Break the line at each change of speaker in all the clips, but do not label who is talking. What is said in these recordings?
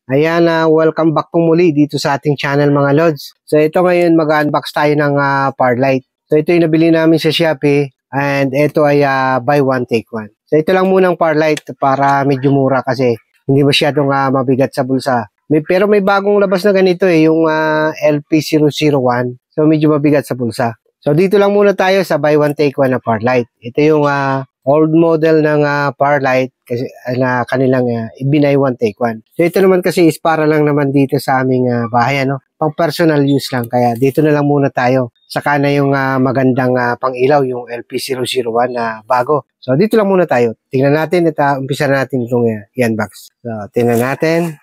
Ayan, welcome back po muli dito sa ating channel mga Lods. So ito ngayon mag-unbox tayo ng power light. So ito yung nabili namin sa Shopee and ito ay buy one take one. So ito lang munang power light para medyo mura kasi hindi masyadong mabigat sa bulsa. Pero may bagong labas na ganito yung LP001. So medyo mabigat sa bulsa. So dito lang muna tayo sa buy one take one na power light. Ito yung old model ng power light kasi na kanilang buy one take one. So ito naman kasi is para lang naman dito sa aming bahay pang personal use lang, kaya dito na lang muna tayo. Saka na yung magandang pang ilaw yung LP001 na bago. So dito lang muna tayo. Tingnan natin at umpisa na natin itong i-unbox. So tingnan natin.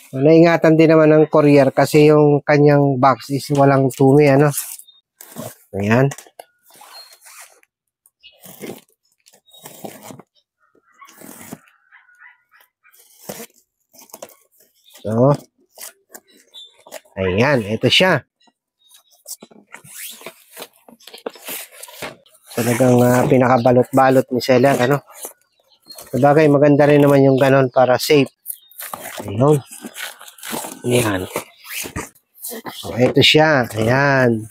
So, naingatan din naman ng courier kasi yung kanyang box is walang tumi Ayan. So, ayan, ito siya. Talagang pinakabalot-balot ni seller, Sabagay, maganda rin naman yung ganon para safe. Ayun. Ayan. So, ito siya. Ayan.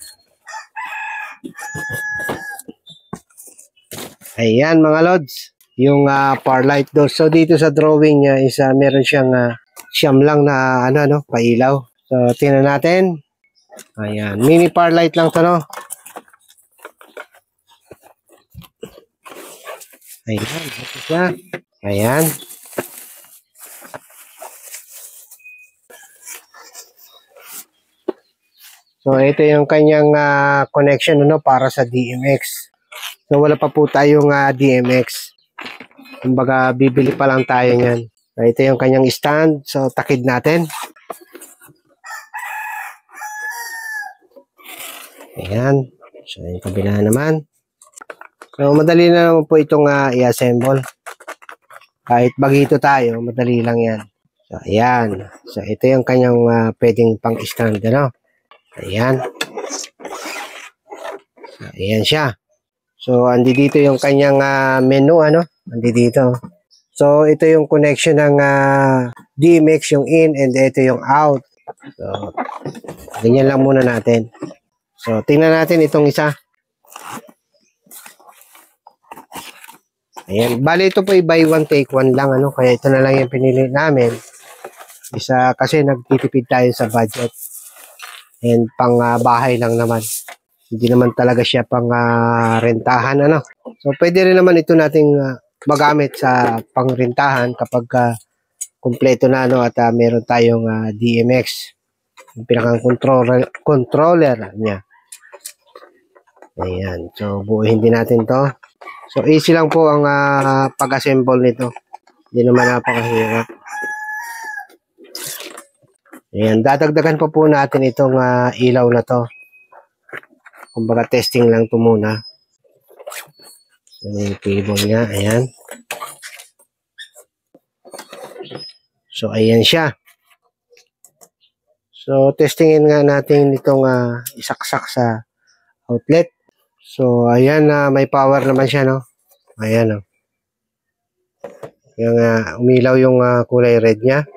Ayan mga Lods. Yung power light door. So, dito sa drawing niya is meron siyang siyam lang na pailaw. So, tingnan natin. Ayan. Mini power light lang to, Ayan. Ito siya. Ayan. So, ito yung kanyang connection para sa DMX. So, wala pa po tayong DMX. Kumbaga, bibili pa lang tayo niyan. So, ito yung kanyang stand. So, takid natin. Ayan. So, yung kabila naman. So, madali na naman po itong i-assemble. Kahit bagito tayo, madali lang yan. So, ayan. So, ito yung kanyang pwedeng pang-stand, Ayan. So, ayan siya. So, andi dito yung kanyang menu, Andi dito. So, ito yung connection ng DMX, yung in, and ito yung out. So, ganyan lang muna natin. So, tingnan natin itong isa. Ayan. Bali, ito po buy one take one lang, Kaya ito na lang yung pinili namin. Isa, kasi nagtitipid tayo sa budget. And pang bahay lang naman. Hindi naman talaga siya pang rentahan, So, pwede rin naman ito nating magamit sa pangrentahan kapag kumpleto na, at meron tayong DMX. Yung pinakang controller niya. Ayan. So, buuhin din natin to. So, easy lang po ang pag-assemble nito. Hindi naman napakahirap. Ayan. Dadagdagan pa po natin itong ilaw na to. Kumbaga, testing lang ito muna. So, yung cable niya. Ayan. So, ayan siya. So, testingin nga natin itong isaksak sa outlet. So, ayan, may power naman siya, Ayan, Yung umilaw yung kulay red niya.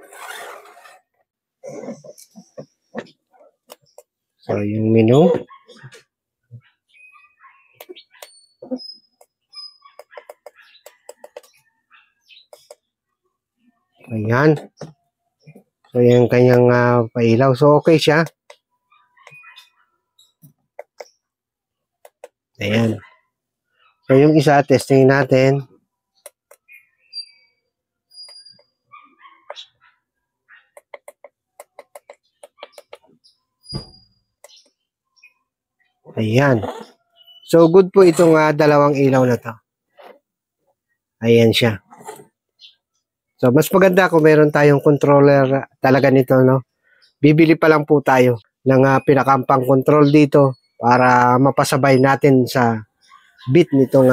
So, yung menu. Ayan. So, yung kanyang pailaw. So, okay siya. Ayan. So, yung isa, testing natin. Ayan. So, good po itong dalawang ilaw na to. Ayan siya. So, mas maganda kung meron tayong controller talaga nito, Bibili pa lang po tayo ng pinakampang control dito para mapasabay natin sa beat nitong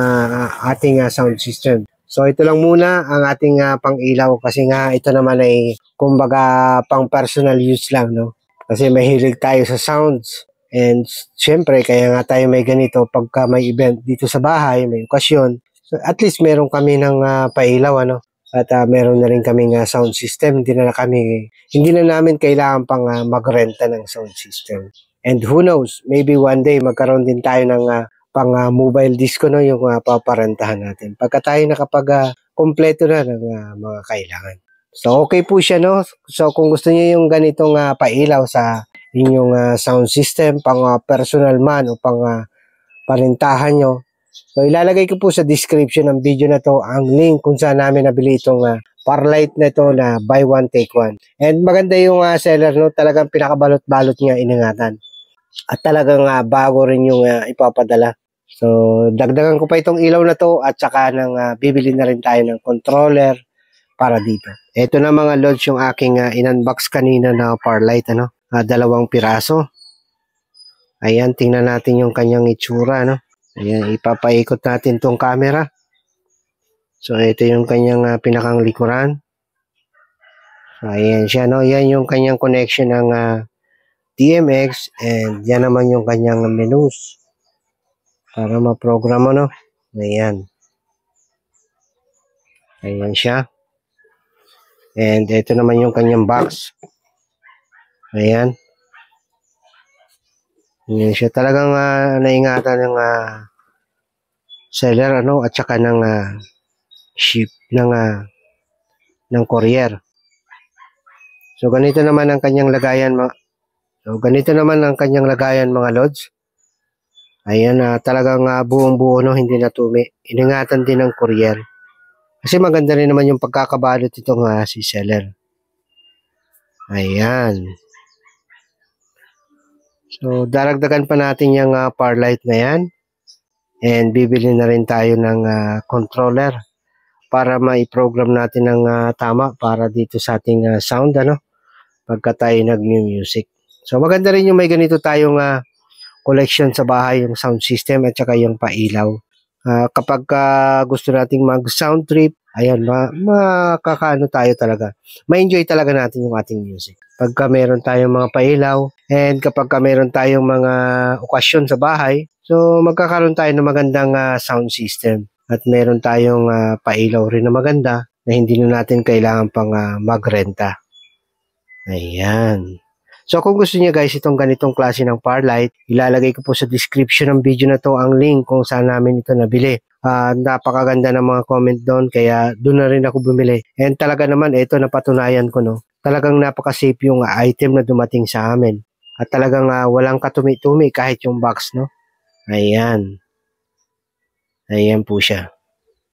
ating sound system. So, ito lang muna ang ating pang-ilaw kasi nga ito naman ay kumbaga pang personal use lang, Kasi mahilig tayo sa sounds. And syempre, kaya nga tayo may ganito pagka may event dito sa bahay, may okasyon. So, at least meron kami ng pailaw, At meron na rin kaming sound system. Hindi na namin kailangan pang magrenta ng sound system. And who knows, maybe one day magkaroon din tayo ng pang mobile disco, no, yung paparentahan natin. Pagka tayo kompleto na ng mga kailangan. So okay po siya, no? So kung gusto niyo yung ganitong pailaw sa inyong sound system, pang personal man o pang parentahan nyo, so ilalagay ko po sa description ng video na to ang link kung saan namin nabili itong Parlight na to na buy one take one. And maganda yung seller, no? Talagang pinakabalot-balot niya, iningatan. At talagang bago rin yung ipapadala. So dagdagan ko pa itong ilaw na to at saka bibili na rin tayo ng controller para dito. Ito na mga lods yung aking in-unbox kanina na Parlight, ano? 2 piraso. Ayan, tingnan natin yung kanyang itsura, no? Ayan, ipapaikot natin tong camera. So, ito yung kanyang pinakang likuran. So, ayan siya, no? Yan yung kanyang connection ng TMX and yan naman yung kanyang menus para ma-program mo, no? Ayan. Ayan siya. And ito naman yung kanyang box. Ayan. Ayan siya. Talagang naingatan ng seller, ano, at saka ng ship ng courier. So ganito naman ang kanyang lagayan mga lods. Ayan, talagang buong-buo, no, hindi natumi. Iningatan din ng courier. Kasi maganda rin naman yung pagkakabalot itong si seller. Ayan. So daragdagan pa natin yung Parlight na yan. And bibili na rin tayo ng controller para mai-program natin ng tama para dito sa ating sound, ano, pagka tayo nag-music. So maganda rin yung may ganito tayong collection sa bahay, yung sound system at saka yung pailaw. Kapag gusto nating mag-sound trip, ayan, makakaano tayo talaga. Ma-enjoy talaga natin yung ating music. Pagka meron tayong mga pailaw and kapag meron tayong mga okasyon sa bahay, so magkakaroon tayo ng magandang sound system. At meron tayong pailaw rin na maganda na hindi na natin kailangan pang magrenta. Ayan. So kung gusto niyo guys itong ganitong klase ng Parlight, ilalagay ko po sa description ng video na to ang link kung saan namin ito nabili. Napakaganda ng mga comment doon kaya doon na rin ako bumili. And talaga naman ito napatunayan ko, no. Talagang napaka-safe yung item na dumating sa amin. At talagang walang katumi-tumi kahit yung box, no. Ayan. Ayan po siya.